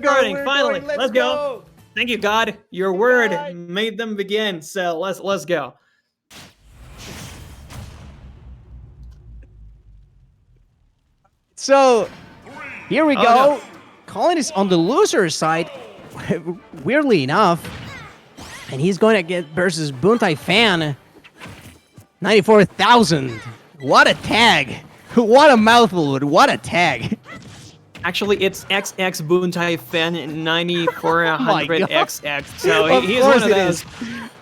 we're starting. going, Finally, let's go. Thank you, God. Your word made them begin. So let's go. So here we go. No. Colinies on the loser side, weirdly enough, and he's going to get versus BuntaiFan94000. What a tag! What a mouthful! What a tag! Actually, it's XX BuntaiFan94000XX. So he's one of those.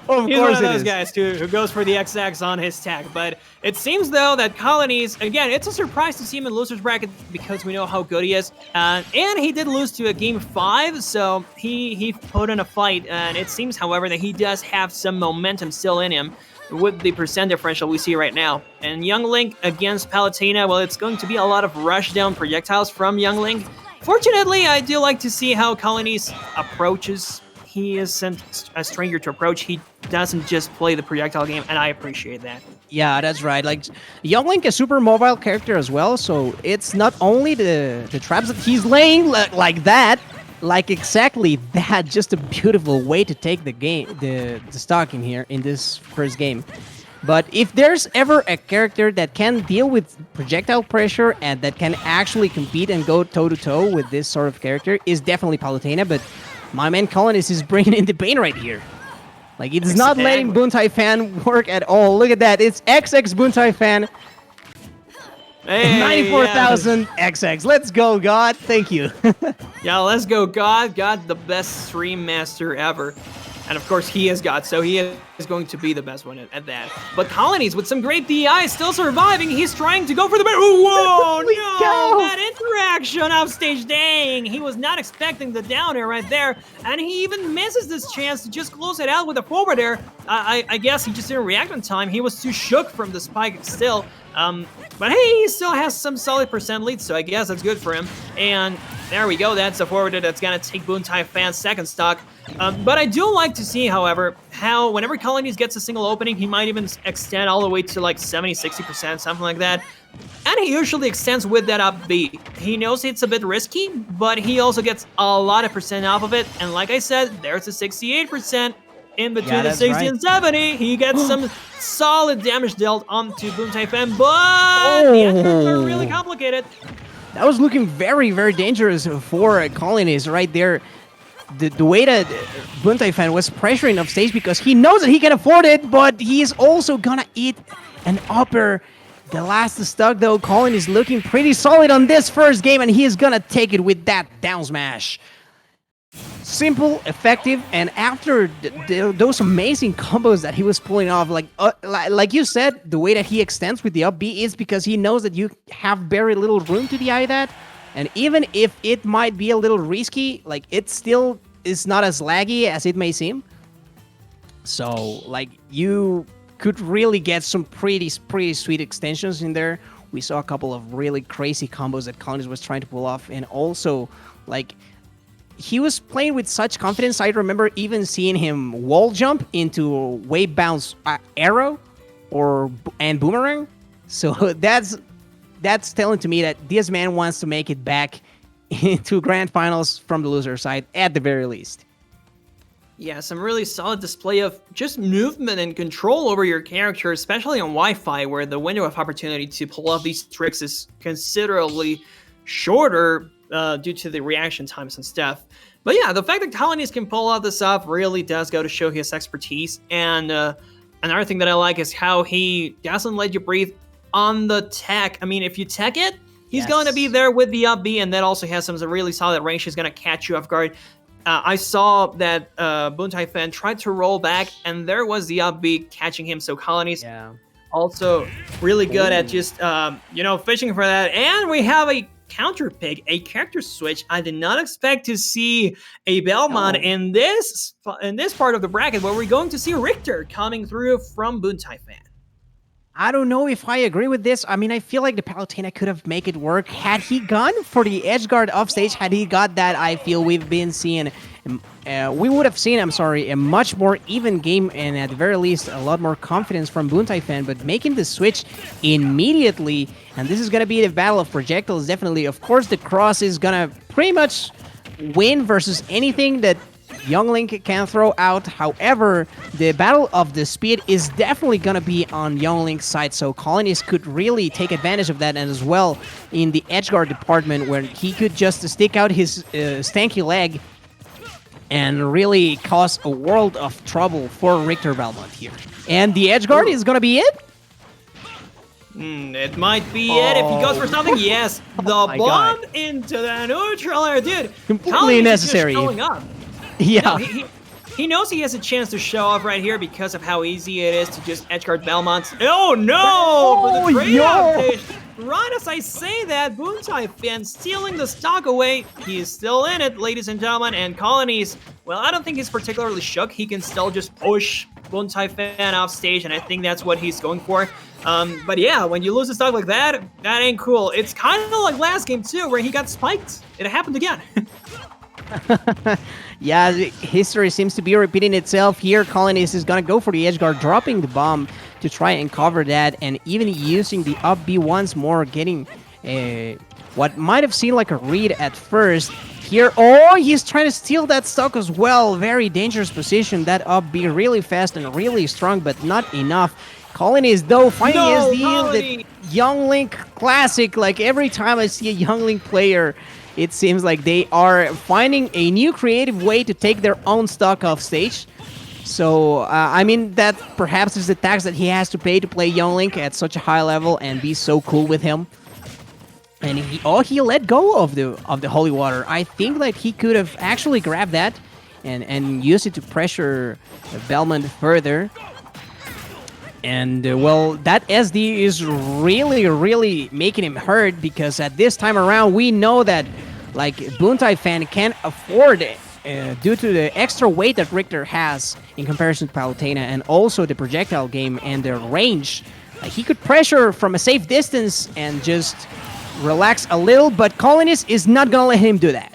He's one of those guys too who goes for the XX on his tag. But it seems though that Colinies, again, it's a surprise to see him in losers bracket because we know how good he is. And he did lose to a game 5, so he put in a fight. And it seems, however, that he does have some momentum still in him with the percent differential we see right now. And Young Link against Palutena, well, it's going to be a lot of rush down projectiles from Young Link. Fortunately, I do like to see how Colinies approaches. He isn't a stranger to approach. He doesn't just play the projectile game, and I appreciate that. Yeah, that's right. Like, Young Link is a super mobile character as well, so it's not only the traps that he's laying like that, like exactly that, just a beautiful way to take the game, the stock in here in this first game. But if there's ever a character that can deal with projectile pressure and that can actually compete and go toe-to-toe with this sort of character, is definitely Palutena, but my man Colinies is bringing in the pain right here. Like, it's not letting BuntaiFan work at all. Look at that. It's XX BuntaiFan. Hey, 94,000 XX. Let's go, God. Thank you. Yeah, let's go, God. God, the best stream master ever. And of course, he is God, so he is going to be the best one at that. But Colinies, with some great DI, still surviving. He's trying to go for the... Whoa, no! That interaction offstage, dang! He was not expecting the down air right there, and he even misses this chance to just close it out with a forward air. I guess he just didn't react in time. He was too shook from the spike still. But hey, he still has some solid percent lead, so I guess that's good for him. And there we go. That's a forwarder that's going to take BuntaiFan's second stock. But I do like to see, however, how whenever Colinies gets a single opening, he might even extend all the way to like 70-60%, something like that. And he usually extends with that up B. He knows it's a bit risky, but he also gets a lot of percent off of it. And like I said, there's a 68%. In between the 60 and 70, he gets some solid damage dealt onto BuntaiFan, but the entries are really complicated. That was looking very, very dangerous for Colinies right there. The way that BuntaiFan was pressuring off stage because he knows that he can afford it, but he's also gonna eat an upper. The last stock, though, Colinies looking pretty solid on this first game, and he is gonna take it with that down smash. Simple, effective, and after those amazing combos that he was pulling off, like you said, the way that he extends with the up B is because he knows that you have very little room to DI that, and even if it might be a little risky, like, it still is not as laggy as it may seem. So, like, you could really get some pretty sweet extensions in there. We saw a couple of really crazy combos that Colinies was trying to pull off, and also, like, he was playing with such confidence. I remember even seeing him wall jump into wave bounce arrow and boomerang. So that's telling to me that this man wants to make it back into grand finals from the loser side at the very least. Yeah, some really solid display of just movement and control over your character, especially on Wi-Fi, where the window of opportunity to pull off these tricks is considerably shorter due to the reaction times and stuff. But yeah, the fact that Colinies can pull all this off really does go to show his expertise. And another thing that I like is how he doesn't let you breathe on the tech. I mean, if you tech it, he's going to be there with the up B, and that also has some really solid range. He's going to catch you off guard. I saw that BuntaiFan tried to roll back, and there was the up B catching him. So Colinies also really good at just, fishing for that. And we have a counter pick, a character switch. I did not expect to see a Belmont in this part of the bracket, where we're going to see Richter coming through from BuntaiFan. I don't know if I agree with this. I mean, I feel like the Palutena could have made it work. Had he gone for the edge guard offstage, had he got that, I feel we would have seen, a much more even game, and at the very least, a lot more confidence from BuntaiFan. But making the switch immediately, and this is going to be the battle of projectiles, definitely. Of course, the cross is going to pretty much win versus anything that Young Link can throw out. However, the battle of the speed is definitely going to be on Young Link's side, so Colonies could really take advantage of that, and as well in the edgeguard department where he could just stick out his stanky leg and really cause a world of trouble for Richter Belmont here. And the edgeguard is going to be it? It might be it if he goes for something. Yes, the bomb into the neutral air, dude. Completely unnecessary. Showing up. Yeah. No, he knows he has a chance to show off right here because of how easy it is to just edgeguard Belmonts. Oh no! For the trade-off stage. Right as I say that, BuntaiFan stealing the stock away. He is still in it, ladies and gentlemen, and Colonies, well, I don't think he's particularly shook. He can still just push BuntaiFan off stage, and I think that's what he's going for. But yeah, when you lose a stock like that, that ain't cool. It's kind of like last game too, where he got spiked. It happened again. Yeah, history seems to be repeating itself here. Colonies is going to go for the edgeguard, dropping the bomb to try and cover that, and even using the up B once more, getting what might have seemed like a read at first. Here, oh, he's trying to steal that stock as well. Very dangerous position. That up B really fast and really strong, but not enough. Colonies, though, finding the Young Link classic. Like, every time I see a Young Link player, it seems like they are finding a new creative way to take their own stock off stage. So, I mean, that perhaps is the tax that he has to pay to play Young Link at such a high level and be so cool with him. And he let go of the holy water. I think that he could have actually grabbed that and used it to pressure Belmont further. And, well, that SD is really, really making him hurt, because at this time around, we know that, like, BuntaiFan can't afford it due to the extra weight that Richter has in comparison to Palutena, and also the projectile game and the range. He could pressure from a safe distance and just relax a little, but Colonies is not going to let him do that.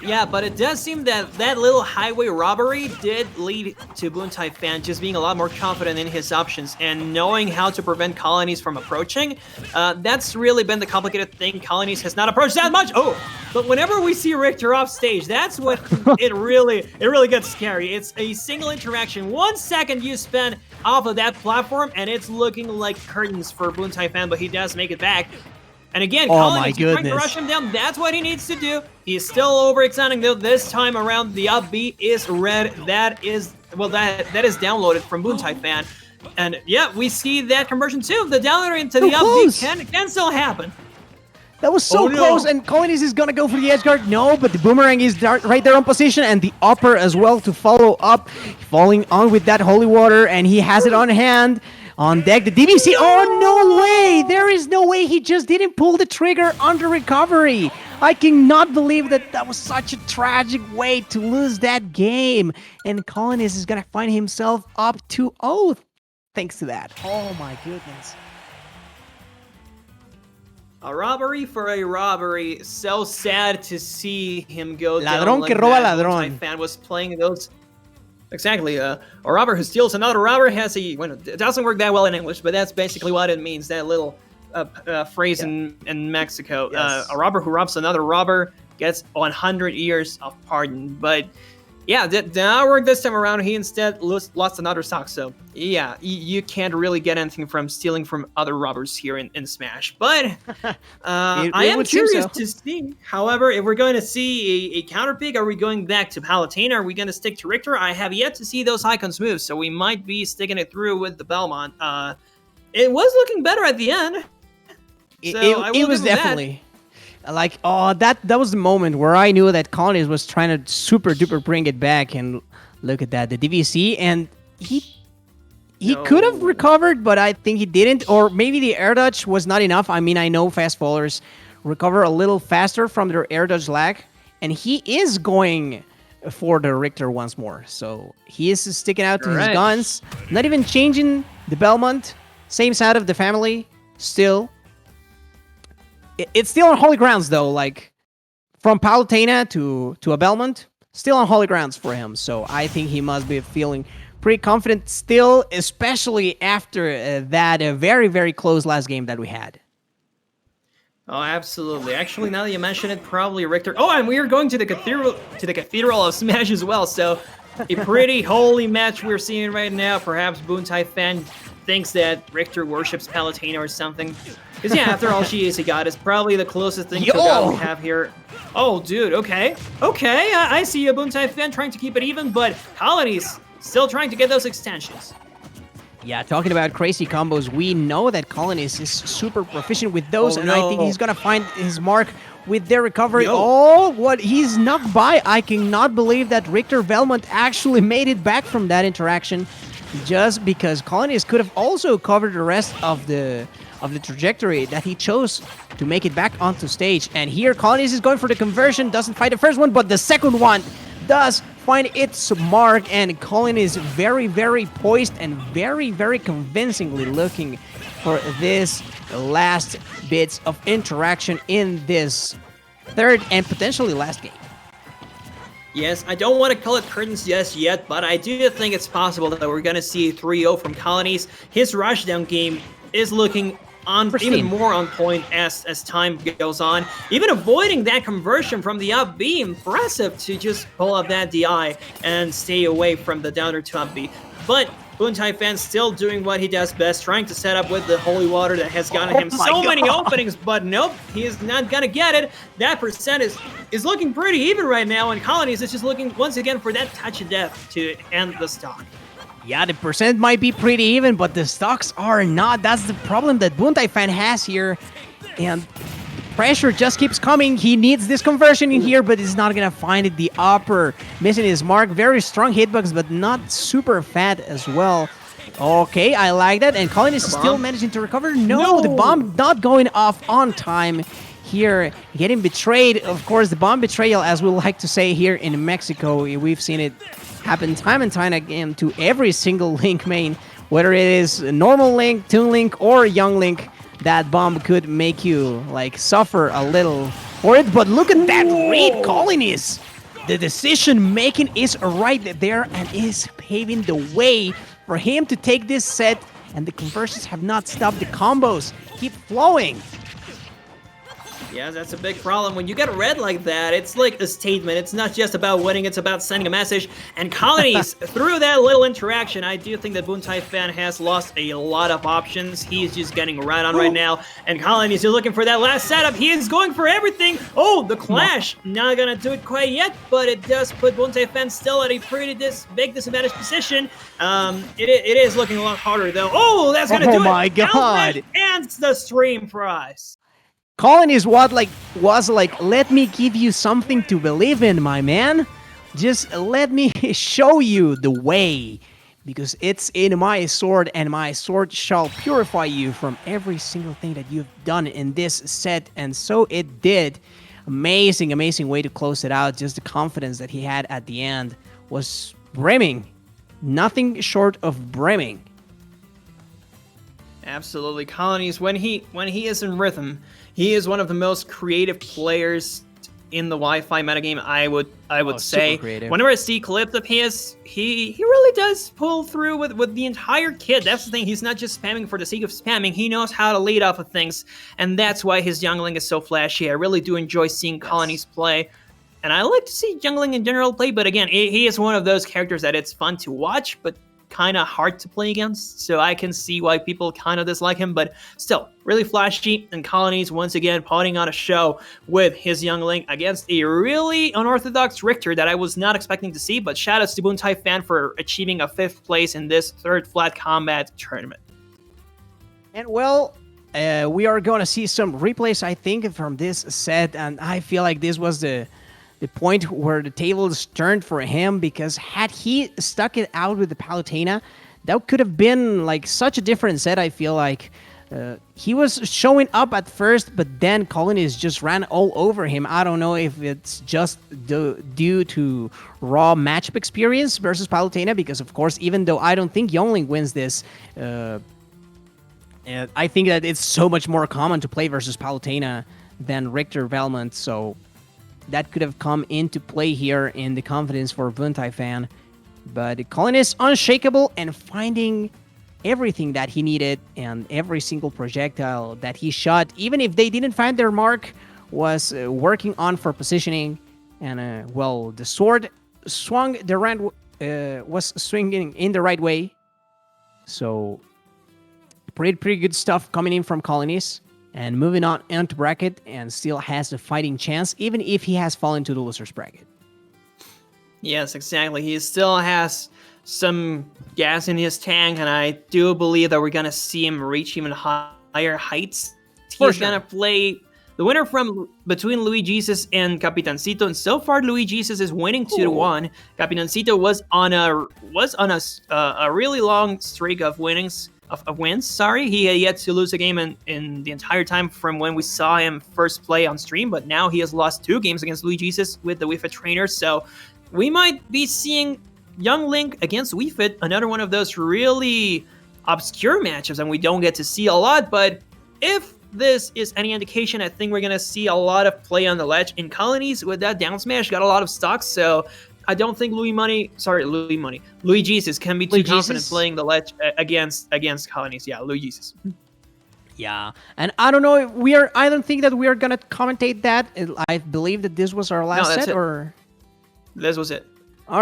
Yeah, but it does seem that that little highway robbery did lead to BuntaiFan just being a lot more confident in his options and knowing how to prevent Colonies from approaching. That's really been the complicated thing. Colonies has not approached that much. Oh, but whenever we see Richter off stage, that's when it really gets scary. It's a single interaction. 1 second you spend off of that platform, and it's looking like curtains for BuntaiFan, but he does make it back. And again, Colonies trying to rush him down. That's what he needs to do. He's still overextending though. This time around, the up B is red. That is, well, that is downloaded from BuntaiFan. And yeah, we see that conversion too. The download into the up B can still happen. That was so close, and Colonies is gonna go for the edgeguard. No, but the boomerang is right there on position, and the upper as well to follow up. Falling on with that holy water, and he has it on hand. On deck, the DBC. Oh, no way! There is no way he just didn't pull the trigger under recovery. I cannot believe that was such a tragic way to lose that game. And Colonies is going to find himself up 2-0 thanks to that. Oh, my goodness. A robbery for a robbery. So sad to see him go down. Ladrón que roba ladrón. Fan was playing those. Exactly. A robber who steals another robber has a... Well, it doesn't work that well in English, but that's basically what it means, that little phrase in Mexico. Yes. A robber who robs another robber gets 100 years of pardon. But yeah, did not work this time around. He instead lost another stock. So yeah, you can't really get anything from stealing from other robbers here in Smash. But I am curious to see, however, if we're going to see a counter pick. Are we going back to Palutena? Are we going to stick to Richter? I have yet to see those icons move, so we might be sticking it through with the Belmont. It was looking better at the end. It was definitely... Like, oh, that was the moment where I knew that Colonies was trying to super duper bring it back, and look at that, the DVC, and he could have recovered, but I think he didn't, or maybe the air dodge was not enough. I mean, I know fast fallers recover a little faster from their air dodge lag, and he is going for the Richter once more, so he is sticking out to his guns, not even changing the Belmont, same side of the family, still. It's still on holy grounds, though, like, from Palutena to a Belmont, still on holy grounds for him, so I think he must be feeling pretty confident still, especially after that very, very close last game that we had. Oh, absolutely. Actually, now that you mention it, probably Richter. Oh, and we are going to the Cathedral of Smash as well. So, a pretty holy match we're seeing right now. Perhaps BuntaiFan thinks that Richter worships Palutena or something. Because yeah, after all, she is a goddess. Probably the closest thing to a god we have here. Oh, dude. Okay. Okay. I see a BuntaiFan trying to keep it even, but Colinies still trying to get those extensions. Yeah, talking about crazy combos, we know that Colinies is super proficient with those, and I think he's gonna find his mark with their recovery. Oh, what? He's knocked by. I cannot believe that Richter Velmont actually made it back from that interaction, just because Colinies could have also covered the rest of the trajectory that he chose to make it back onto stage. And here, Colinies is going for the conversion, doesn't find the first one, but the second one does find its mark, and Colin is very, very poised and very, very convincingly looking for this last bits of interaction in this third and potentially last game. Yes, I don't want to call it curtains just yet, but I do think it's possible that we're going to see a 3-0 from Colinies. His rushdown game is looking even more on point as time goes on. Even avoiding that conversion from the up B, impressive to just pull up that DI and stay away from the downer to up B. But BuntaiFan still doing what he does best, trying to set up with the holy water that has gotten him so many openings, but nope, he is not gonna get it. That percent is looking pretty even right now, and Colinies is just looking once again for that touch of death to end the stock. Yeah, the percent might be pretty even, but the stocks are not. That's the problem that BuntaiFan has here. And pressure just keeps coming. He needs this conversion in here, but he's not going to find it. The upper missing his mark. Very strong hitbox, but not super fat as well. Okay, I like that. And Colinies is still managing to recover. No, the bomb not going off on time here. Getting betrayed. Of course, the bomb betrayal, as we like to say here in Mexico. We've seen it happen time and time again to every single Link main, whether it is a normal Link, Toon Link, or Young Link. That bomb could make you like suffer a little for it. But look at that read, Colinies. The decision making is right there and is paving the way for him to take this set. And the conversions have not stopped. The combos keep flowing. Yeah, that's a big problem. When you get red like that, it's like a statement. It's not just about winning, it's about sending a message. And Colinies, through that little interaction, I do think that BuntaiFan has lost a lot of options. He's just getting right on right now. And Colinies is looking for that last setup. He is going for everything. Oh, the clash. Not gonna do it quite yet, but it does put BuntaiFan still at a pretty big disadvantaged position. It is looking a lot harder, though. Oh, that's gonna do it. Oh my god. And the stream prize. Colinies was like, let me give you something to believe in, my man. Just let me show you the way. Because it's in my sword, and my sword shall purify you from every single thing that you've done in this set. And so it did. Amazing, amazing way to close it out. Just the confidence that he had at the end was brimming. Nothing short of brimming. Absolutely. Colinies, when he is in rhythm, he is one of the most creative players in the Wi-Fi metagame, I would say. Whenever I see clips of his, he really does pull through with the entire kit. That's the thing. He's not just spamming for the sake of spamming. He knows how to lead off of things, and that's why his jungling is so flashy. I really do enjoy seeing Colinies play. And I like to see jungling in general play, but again, he is one of those characters that it's fun to watch, but kind of hard to play against, so I can see why people kind of dislike him, but still, really flashy, and Colinies once again putting on a show with his young Link against a really unorthodox Richter that I was not expecting to see, but shoutouts to BuntaiFan for achieving a 5th place in this third flat combat tournament. And well, we are going to see some replays, I think, from this set, and I feel like this was the point where the tables turned for him, because had he stuck it out with the Palutena, that could have been like such a different set. I feel like he was showing up at first, but then Colinies just ran all over him. I don't know if it's just due to raw matchup experience versus Palutena, because of course, even though I don't think Youngling wins this, I think that it's so much more common to play versus Palutena than Richter Velmont, so that could have come into play here in the confidence for BuntaiFan. But Colin is unshakable and finding everything that he needed, and every single projectile that he shot, even if they didn't find their mark, was working on for positioning. And well, the sword swung the right was swinging in the right way. So pretty good stuff coming in from Colonies, and moving on into bracket, and still has a fighting chance even if he has fallen to the losers bracket. Yes, exactly. He still has some gas in his tank, and I do believe that we're gonna see him reach even higher heights. He's gonna play the winner from between Luis Jesus and Capitancito, and so far Luis Jesus is winning 2-1. Capitancito was on a really long streak of wins. Sorry, he had yet to lose a game in the entire time from when we saw him first play on stream, but now he has lost 2 games against Luis Jesus with the Wii Fit trainer. So we might be seeing Young Link against Wii Fit, another one of those really obscure matchups, and we don't get to see a lot. But if this is any indication, I think we're gonna see a lot of play on the ledge in Colonies with that down smash. Got a lot of stocks, so I don't think Luis Jesus can be too confident playing the ledge against Colonies. Yeah, Luis Jesus. Yeah, and I don't know. I don't think that we are gonna commentate that. I believe that this was our last set, or this was it.